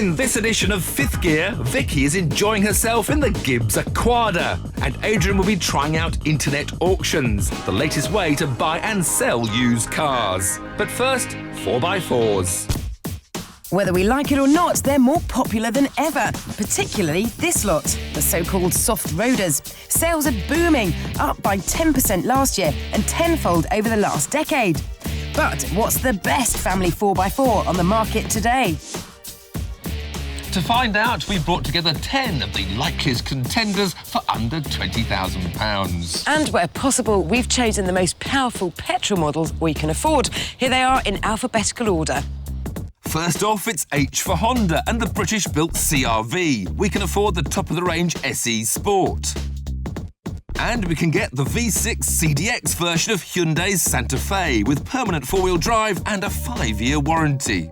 In this edition of Fifth Gear, Vicki is enjoying herself in the Gibbs Aquada, and Adrian will be trying out internet auctions, the latest way to buy and sell used cars. But first, 4x4s. Whether we like it or not, they're more popular than ever, particularly this lot, the so-called soft roaders. Sales are booming, up by 10% last year and tenfold over the last decade. But what's the best family 4x4 on the market today? To find out, we brought together 10 of the likeliest contenders for under £20,000. And where possible, we've chosen the most powerful petrol models we can afford. Here they are in alphabetical order. First off, it's H for Honda and the British-built CR-V. We can afford the top-of-the-range SE Sport. And we can get the V6 CDX version of Hyundai's Santa Fe with permanent four-wheel drive and a 5-year warranty.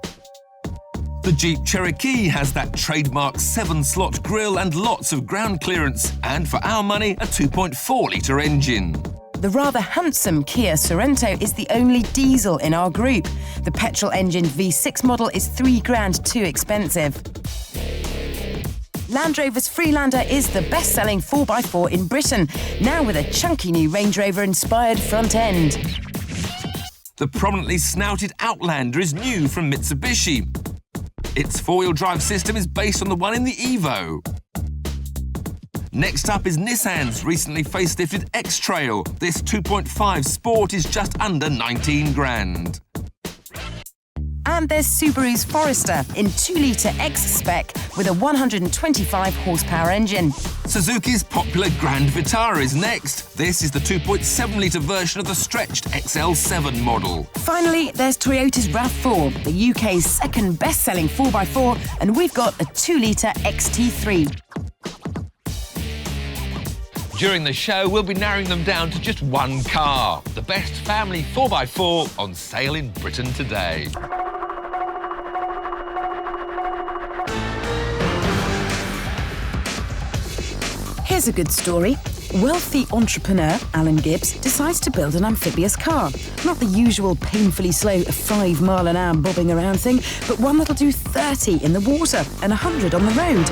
The Jeep Cherokee has that trademark 7-slot grille and lots of ground clearance, and for our money, a 2.4-litre engine. The rather handsome Kia Sorento is the only diesel in our group. The petrol-engined V6 model is £3,000 too expensive. Land Rover's Freelander is the best-selling 4x4 in Britain, now with a chunky new Range Rover-inspired front end. The prominently snouted Outlander is new from Mitsubishi. Its four-wheel drive system is based on the one in the Evo. Next up is Nissan's recently facelifted X-Trail. This 2.5 Sport is just under £19,000. And there's Subaru's Forester in 2-litre X-Spec with a 125 horsepower engine. Suzuki's popular Grand Vitara is next. This is the 2.7-litre version of the stretched XL7 model. Finally, there's Toyota's RAV4, the UK's second best-selling 4x4, and we've got a 2-litre XT3. During the show, we'll be narrowing them down to just one car. The best family 4x4 on sale in Britain today. Here's a good story. Wealthy entrepreneur Alan Gibbs decides to build an amphibious car. Not the usual painfully slow 5-mile-an-hour bobbing around thing, but one that'll do 30 in the water and 100 on the road.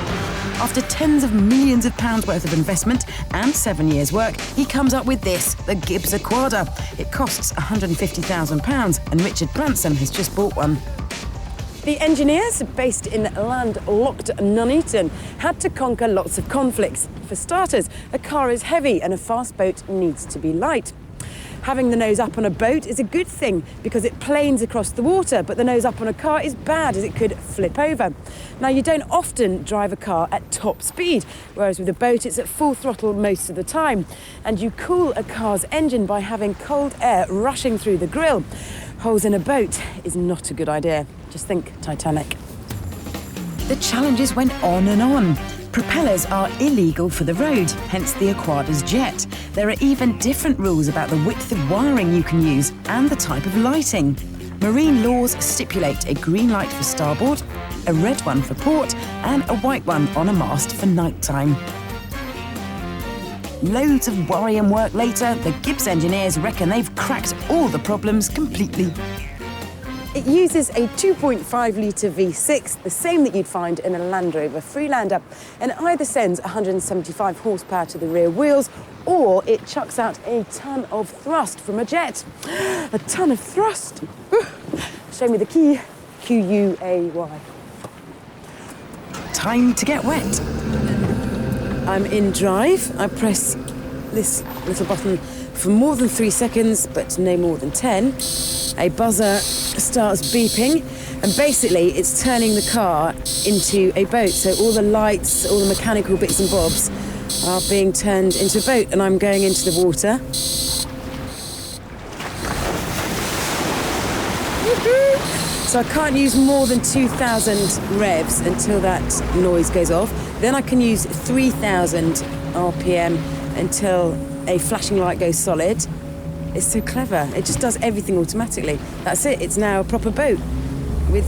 After tens of millions of pounds worth of investment and 7 years' work, he comes up with this, the Gibbs Aquada. It costs £150,000 and Richard Branson has just bought one. The engineers, based in landlocked Nuneaton, had to conquer lots of conflicts. For starters, a car is heavy and a fast boat needs to be light. Having the nose up on a boat is a good thing because it planes across the water, but the nose up on a car is bad as it could flip over. Now, you don't often drive a car at top speed, whereas with a boat it's at full throttle most of the time. And you cool a car's engine by having cold air rushing through the grille. Holes in a boat is not a good idea. Just think Titanic. The challenges went on and on. Propellers are illegal for the road, hence the Aquada's jet. There are even different rules about the width of wiring you can use and the type of lighting. Marine laws stipulate a green light for starboard, a red one for port, and a white one on a mast for nighttime. Loads of worry and work later, the Gibbs engineers reckon they've cracked all the problems completely. It uses a 2.5-litre V6, the same that you'd find in a Land Rover Freelander, and either sends 175 horsepower to the rear wheels, or it chucks out a ton of thrust from a jet. A ton of thrust. Show me the key. Q-U-A-Y. Time to get wet. I'm in drive. I press this little button for more than 3 seconds, but no more than 10. A buzzer starts beeping, and basically it's turning the car into a boat. So all the lights, all the mechanical bits and bobs are being turned into a boat, and I'm going into the water. So I can't use more than 2,000 revs until that noise goes off. Then I can use 3,000 RPM until a flashing light goes solid. It's so clever. It just does everything automatically. That's it. It's now a proper boat with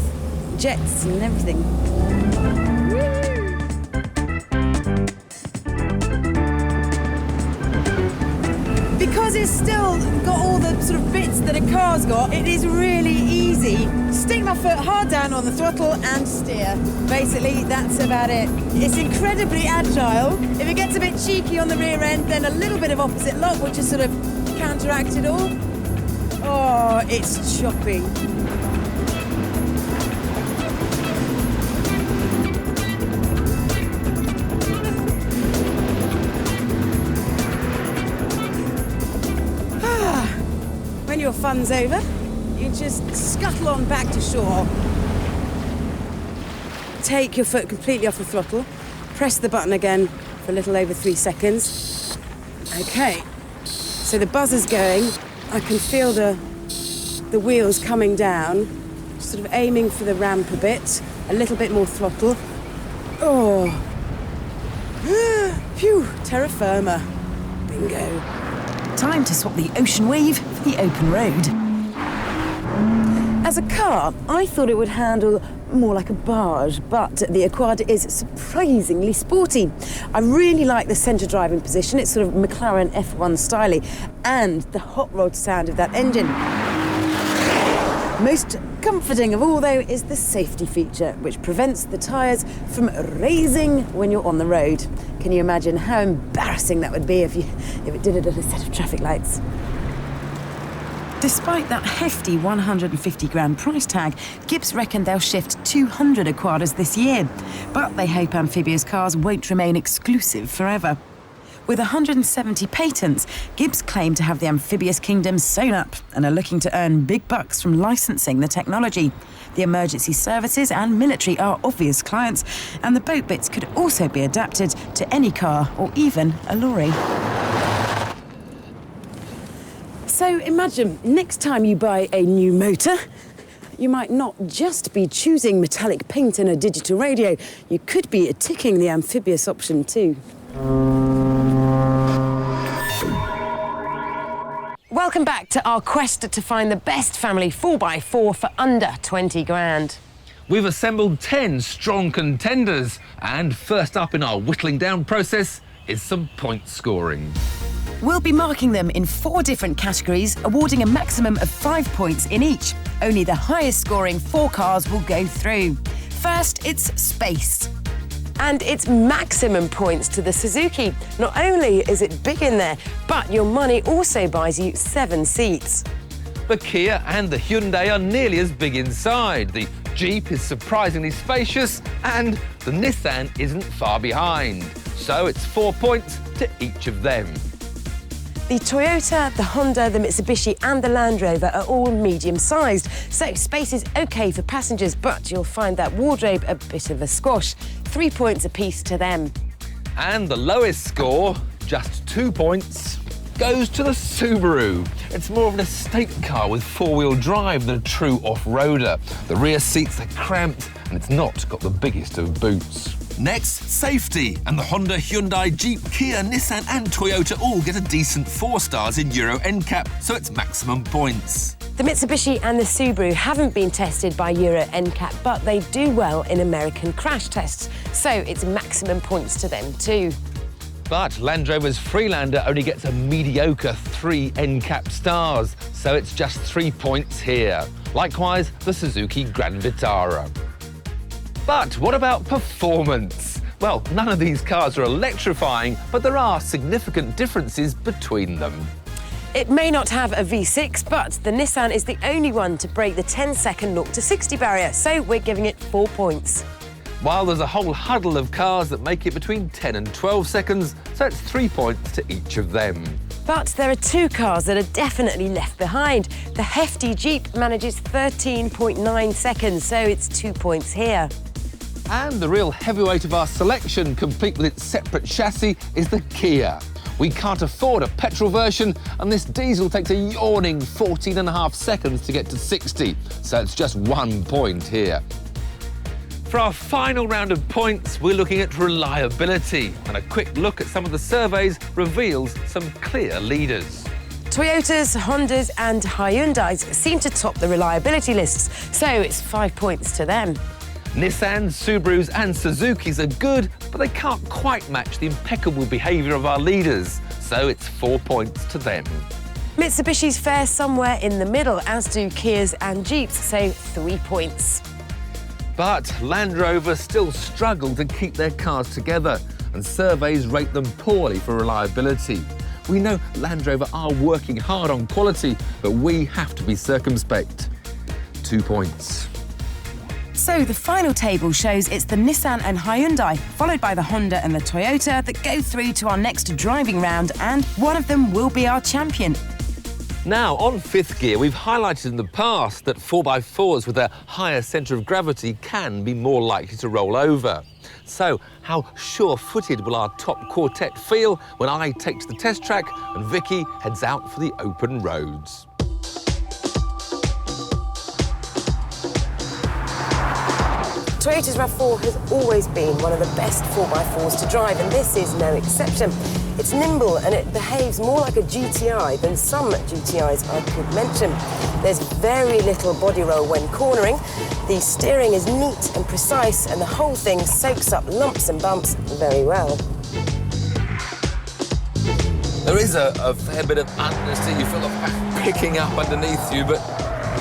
jets and everything. Because because it's still got all the sort of bits that a car's got, it is really easy. Stick my foot hard down on the throttle and steer. Basically, that's about it. It's incredibly agile. If it gets a bit cheeky on the rear end, then a little bit of opposite lock, which is sort of counteract it all. Oh, it's choppy. When your fun's over, you just scuttle on back to shore. Take your foot completely off the throttle. Press the button again for a little over 3 seconds. Okay, so the buzzer's going. I can feel the wheels coming down. Sort of aiming for the ramp a bit. A little bit more throttle. Oh. Phew, terra firma. Bingo. Time to swap the ocean wave for the open road. As a car, I thought it would handle more like a barge, but the Aquada is surprisingly sporty. I really like the centre driving position. It's sort of McLaren F1 style, and the hot rod sound of that engine. Most comforting of all, though, is the safety feature, which prevents the tyres from raising when you're on the road. Can you imagine how embarrassing that would be if it did it at a set of traffic lights? Despite that hefty 150 grand price tag, Gibbs reckon they'll shift 200 Aquadas this year. But they hope amphibious cars won't remain exclusive forever. With 170 patents, Gibbs claim to have the amphibious kingdom sewn up and are looking to earn big bucks from licensing the technology. The emergency services and military are obvious clients, and the boat bits could also be adapted to any car or even a lorry. So imagine, next time you buy a new motor, you might not just be choosing metallic paint and a digital radio, you could be ticking the amphibious option too. Welcome back to our quest to find the best family 4x4 for under 20 grand. We've assembled 10 strong contenders, and first up in our whittling down process is some point scoring. We'll be marking them in 4 different categories, awarding a maximum of 5 points in each. Only the highest scoring 4 cars will go through. First, it's space. And it's maximum points to the Suzuki. Not only is it big in there, but your money also buys you 7 seats. The Kia and the Hyundai are nearly as big inside. The Jeep is surprisingly spacious, and the Nissan isn't far behind. So it's 4 points to each of them. The Toyota, the Honda, the Mitsubishi and the Land Rover are all medium-sized, so space is OK for passengers, but you'll find that wardrobe a bit of a squash. 3 points apiece to them. And the lowest score, just 2 points, goes to the Subaru. It's more of an estate car with 4-wheel drive than a true off-roader. The rear seats are cramped and it's not got the biggest of boots. Next, safety. And the Honda, Hyundai, Jeep, Kia, Nissan and Toyota all get a decent 4 stars in Euro NCAP, so it's maximum points. The Mitsubishi and the Subaru haven't been tested by Euro NCAP, but they do well in American crash tests, so it's maximum points to them too. But Land Rover's Freelander only gets a mediocre 3 NCAP stars, so it's just 3 points here. Likewise, the Suzuki Grand Vitara. But what about performance? Well, none of these cars are electrifying, but there are significant differences between them. It may not have a V6, but the Nissan is the only one to break the 10-second 0 to 60 barrier, so we're giving it 4 points. While there's a whole huddle of cars that make it between 10 and 12 seconds, so it's 3 points to each of them. But there are 2 cars that are definitely left behind. The hefty Jeep manages 13.9 seconds, so it's 2 points here. And the real heavyweight of our selection, complete with its separate chassis, is the Kia. We can't afford a petrol version, and this diesel takes a yawning 14.5 seconds to get to 60, so it's just 1 point here. For our final round of points, we're looking at reliability, and a quick look at some of the surveys reveals some clear leaders. Toyotas, Hondas and Hyundais seem to top the reliability lists, so it's 5 points to them. Nissan, Subarus and Suzukis are good, but they can't quite match the impeccable behaviour of our leaders, so it's 4 points to them. Mitsubishi's fare somewhere in the middle, as do Kias and Jeeps, so 3 points. But Land Rover still struggle to keep their cars together, and surveys rate them poorly for reliability. We know Land Rover are working hard on quality, but we have to be circumspect. 2 points. So the final table shows it's the Nissan and Hyundai, followed by the Honda and the Toyota, that go through to our next driving round, and one of them will be our champion. Now, on fifth gear, we've highlighted in the past that 4x4s with their higher centre of gravity can be more likely to roll over. So, how sure-footed will our top quartet feel when I take to the test track and Vicki heads out for the open roads? Toyota's RAV4 has always been one of the best 4x4s to drive, and this is no exception. It's nimble and it behaves more like a GTI than some GTIs I could mention. There's very little body roll when cornering. The steering is neat and precise, and the whole thing soaks up lumps and bumps very well. There is a fair bit of understeer. You feel like picking up underneath you, but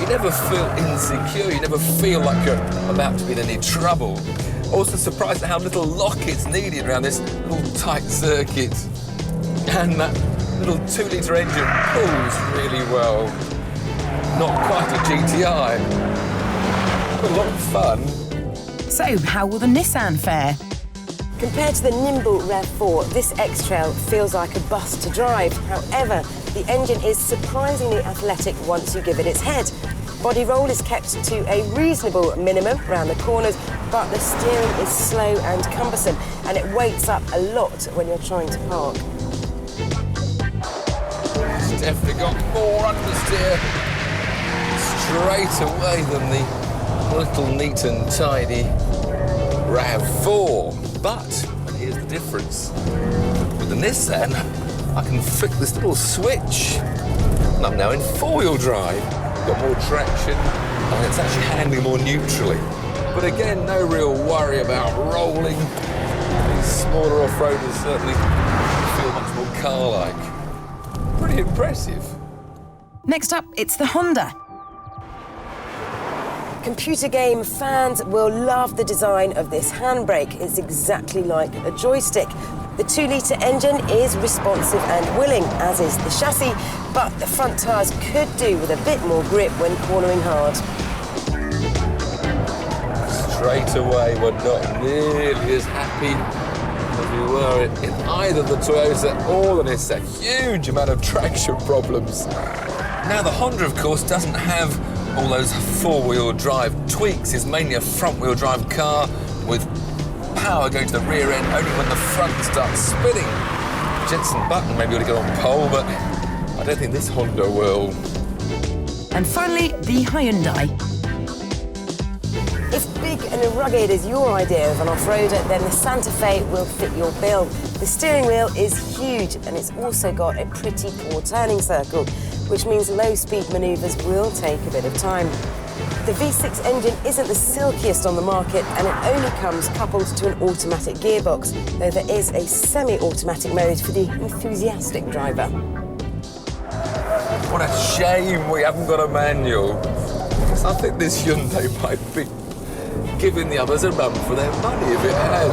you never feel insecure. You never feel like you're about to be in any trouble. Also surprised at how little lock it's needed around this little tight circuit. And that little 2-litre engine pulls really well. Not quite a GTI, but a lot of fun. So how will the Nissan fare? Compared to the nimble RAV4, this X-Trail feels like a bus to drive. However, the engine is surprisingly athletic once you give it its head. Body roll is kept to a reasonable minimum around the corners, but the steering is slow and cumbersome, and it weights up a lot when you're trying to park. It's definitely got more understeer straight away than the little neat and tidy RAV4. But, and here's the difference, with the Nissan, I can flick this little switch, and I'm now in 4-wheel drive. Got more traction, and it's actually handling more neutrally. But again, no real worry about rolling. These smaller off-roaders certainly feel much more car-like. Pretty impressive. Next up, it's the Honda. Computer game fans will love the design of this handbrake. It's exactly like a joystick. The 2-litre engine is responsive and willing, as is the chassis, but the front tyres could do with a bit more grip when cornering hard. Straight away, we're not nearly as happy as we were in either the Toyota or the Nissan. Huge amount of traction problems. Now, the Honda, of course, doesn't have all those 4-wheel drive tweaks. It's mainly a front-wheel drive car with power going to the rear end only when the front starts spinning. Jensen Button maybe ought to get on pole, but I don't think this Honda will. And finally, the Hyundai. If big and rugged is your idea of an off-roader, then the Santa Fe will fit your bill. The steering wheel is huge, and it's also got a pretty poor turning circle, which means low-speed manoeuvres will take a bit of time. The V6 engine isn't the silkiest on the market, and it only comes coupled to an automatic gearbox, though there is a semi-automatic mode for the enthusiastic driver. What a shame we haven't got a manual, because I think this Hyundai might be giving the others a run for their money if it had.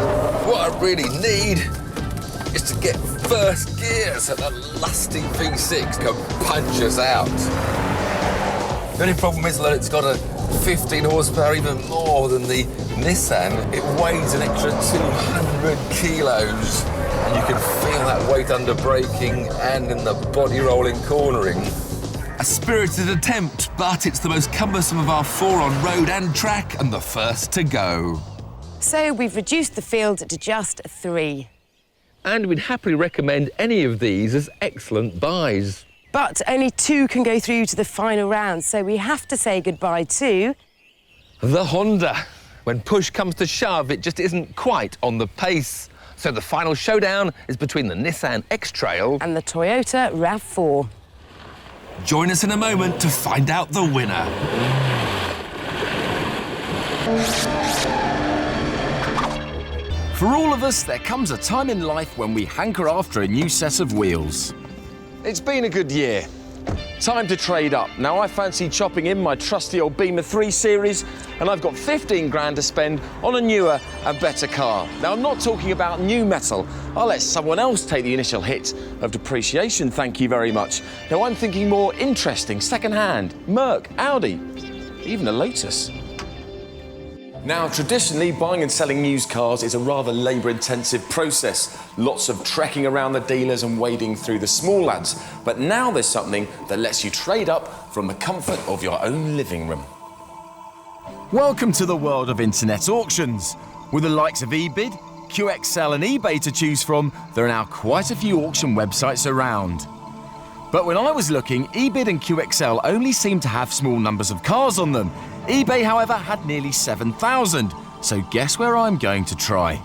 What I really need is to get first gear so that lusty V6 can punch us out. The only problem is that it's got a 15 horsepower, even more than the Nissan. It weighs an extra 200 kilos, and you can feel that weight under braking and in the body rolling cornering. A spirited attempt, but it's the most cumbersome of our 4 on road and track, and the first to go. So we've reduced the field to just 3. And we'd happily recommend any of these as excellent buys. But only 2 can go through to the final round, so we have to say goodbye to the Honda. When push comes to shove, it just isn't quite on the pace. So the final showdown is between the Nissan X-Trail and the Toyota RAV4. Join us in a moment to find out the winner. For all of us, there comes a time in life when we hanker after a new set of wheels. It's been a good year. Time to trade up. Now, I fancy chopping in my trusty old Beamer 3 Series, and I've got 15 grand to spend on a newer and better car. Now, I'm not talking about new metal. I'll let someone else take the initial hit of depreciation, thank you very much. Now, I'm thinking more interesting, second-hand, Merc, Audi, even a Lotus. Now, traditionally, buying and selling used cars is a rather labour-intensive process. Lots of trekking around the dealers and wading through the small lads. But now there's something that lets you trade up from the comfort of your own living room. Welcome to the world of internet auctions. With the likes of eBid, QXL and eBay to choose from, there are now quite a few auction websites around. But when I was looking, eBid and QXL only seemed to have small numbers of cars on them. eBay, however, had nearly 7,000. So guess where I'm going to try?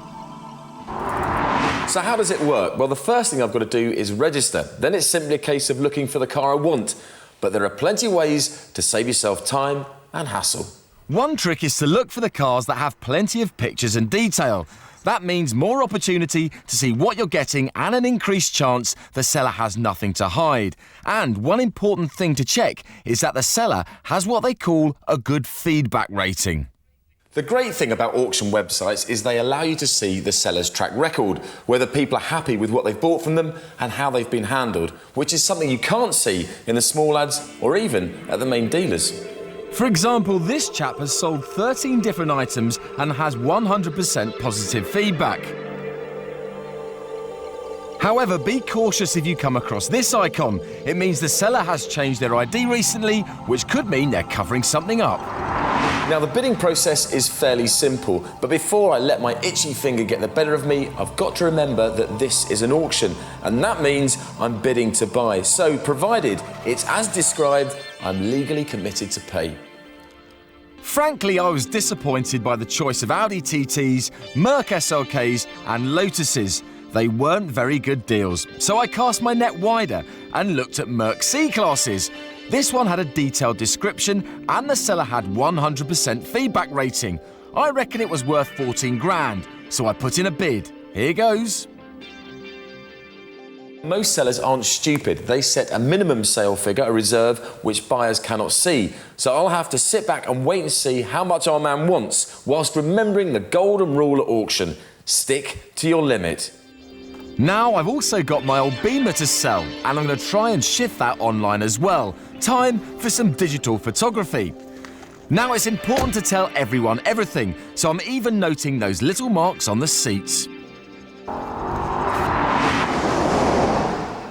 So how does it work? Well, the first thing I've got to do is register. Then it's simply a case of looking for the car I want. But there are plenty of ways to save yourself time and hassle. One trick is to look for the cars that have plenty of pictures and detail. That means more opportunity to see what you're getting and an increased chance the seller has nothing to hide. And one important thing to check is that the seller has what they call a good feedback rating. The great thing about auction websites is they allow you to see the seller's track record, whether people are happy with what they've bought from them and how they've been handled, which is something you can't see in the small ads or even at the main dealers. For example, this chap has sold 13 different items and has 100% positive feedback. However, be cautious if you come across this icon. It means the seller has changed their ID recently, which could mean they're covering something up. Now, the bidding process is fairly simple, but before I let my itchy finger get the better of me, I've got to remember that this is an auction, and that means I'm bidding to buy. So, provided it's as described, I'm legally committed to pay. Frankly, I was disappointed by the choice of Audi TTs, Merc SLKs and Lotuses. They weren't very good deals, so I cast my net wider and looked at Merc C-classes. This one had a detailed description and the seller had 100% feedback rating. I reckon it was worth 14 grand, so I put in a bid. Here goes. Most sellers aren't stupid. They set a minimum sale figure, a reserve, which buyers cannot see. So I'll have to sit back and wait and see how much our man wants, whilst remembering the golden rule at auction. Stick to your limit. Now I've also got my old Beamer to sell, and I'm going to try and shift that online as well. Time for some digital photography. Now it's important to tell everyone everything, so I'm even noting those little marks on the seats.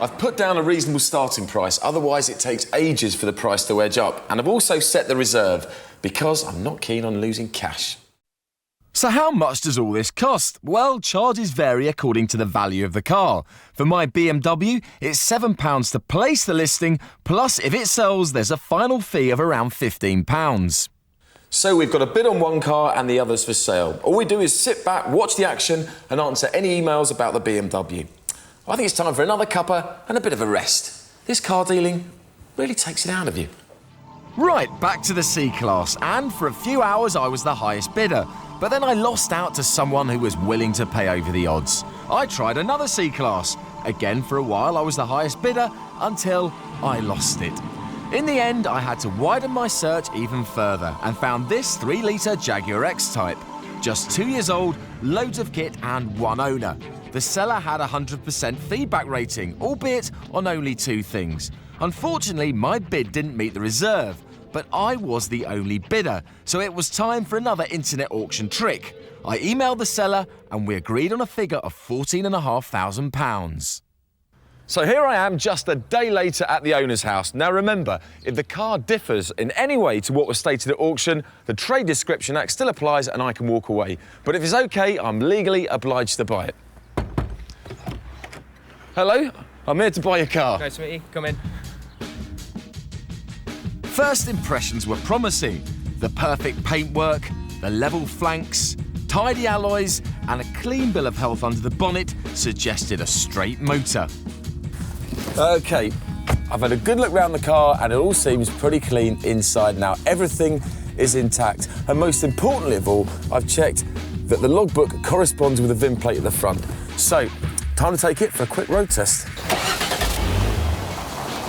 I've put down a reasonable starting price, otherwise it takes ages for the price to edge up. And I've also set the reserve, because I'm not keen on losing cash. So how much does all this cost? Well, charges vary according to the value of the car. For my BMW, it's £7 to place the listing, plus if it sells, there's a final fee of around £15. So we've got a bid on one car and the others for sale. All we do is sit back, watch the action and answer any emails about the BMW. I think it's time for another cuppa and a bit of a rest. This car dealing really takes it out of you. Right, back to the C-Class, and for a few hours I was the highest bidder. But then I lost out to someone who was willing to pay over the odds. I tried another C-Class. Again, for a while I was the highest bidder until I lost it. In the end, I had to widen my search even further and found this 3-litre Jaguar X-Type. Just 2 years old, loads of kit and one owner. The seller had a 100% feedback rating, albeit on only 2 things. Unfortunately, my bid didn't meet the reserve, but I was the only bidder, so it was time for another internet auction trick. I emailed the seller and we agreed on a figure of £14,500. So here I am just a day later at the owner's house. Now remember, if the car differs in any way to what was stated at auction, the Trade Description Act still applies and I can walk away. But if it's okay, I'm legally obliged to buy it. Hello, I'm here to buy your car. Nice to meet you, come in. First impressions were promising. The perfect paintwork, the level flanks, tidy alloys and a clean bill of health under the bonnet suggested a straight motor. OK, I've had a good look around the car and it all seems pretty clean inside now. Everything is intact and most importantly of all, I've checked that the logbook corresponds with the VIN plate at the front. So, time to take it for a quick road test.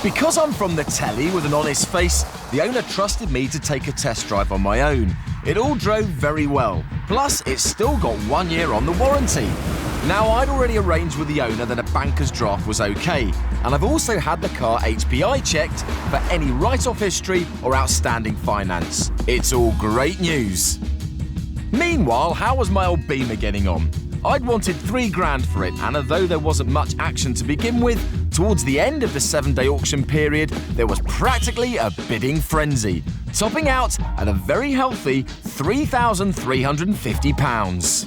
Because I'm from the telly with an honest face, the owner trusted me to take a test drive on my own. It all drove very well, plus it's still got 1 year on the warranty. Now, I'd already arranged with the owner that a banker's draft was okay, and I've also had the car HPI checked for any write-off history or outstanding finance. It's all great news. Meanwhile, how was my old Beamer getting on? I'd wanted £3 for it, and although there wasn't much action to begin with, towards the end of the 7-day auction period, there was practically a bidding frenzy, topping out at a very healthy £3,350.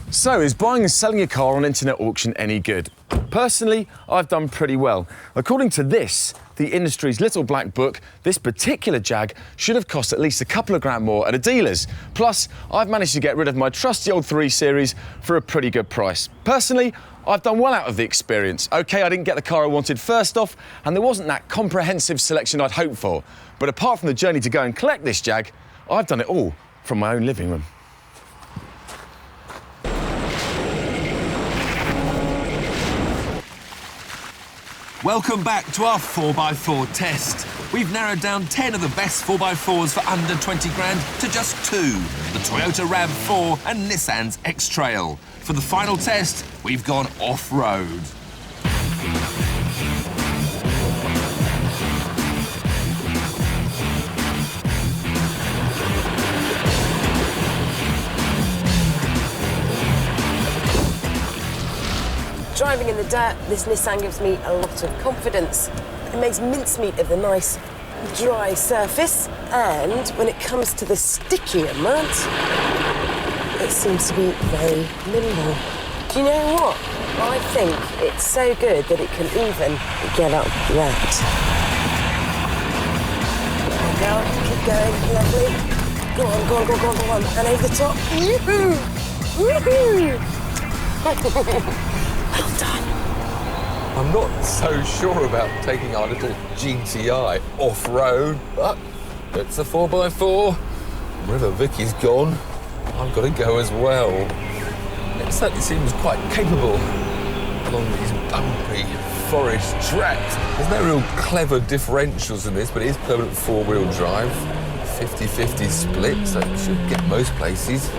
So, is buying and selling a car on internet auction any good? Personally, I've done pretty well. According to this, the industry's little black book, this particular Jag should have cost at least a couple of grand more at a dealer's. Plus, I've managed to get rid of my trusty old 3 Series for a pretty good price. Personally, I've done well out of the experience. OK, I didn't get the car I wanted first off, and there wasn't that comprehensive selection I'd hoped for. But apart from the journey to go and collect this Jag, I've done it all from my own living room. Welcome back to our 4x4 test. We've narrowed down 10 of the best 4x4s for under 20 grand to just 2, the Toyota RAV4 and Nissan's X-Trail. For the final test, we've gone off-road. Driving in the dirt, this Nissan gives me a lot of confidence. It makes mincemeat of the nice, dry surface, and when it comes to the stickier mud, it seems to be very nimble. Do you know what? I think it's so good that it can even get up that. There we go, keep going, lovely. Go on, go on, go on, go on, go on, and over the top. Woohoo! Woohoo! Well done. I'm not so sure about taking our little GTI off-road, but it's a 4x4. Wherever Vicky's gone, I've got to go as well. It certainly seems quite capable along these bumpy forest tracks. There's no real clever differentials in this, but it is permanent 4-wheel drive. 50-50 split, so it should get most places.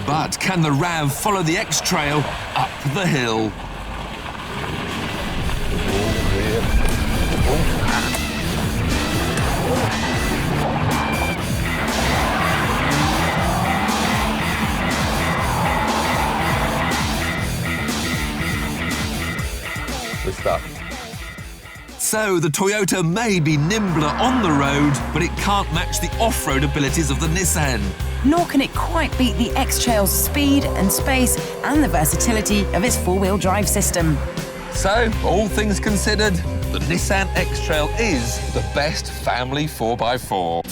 But can the RAV follow the X-Trail up the hill? Twist up. So the Toyota may be nimbler on the road, but it can't match the off-road abilities of the Nissan. Nor can it quite beat the X-Trail's speed and space and the versatility of its 4-wheel drive system. So, all things considered, the Nissan X-Trail is the best family 4x4.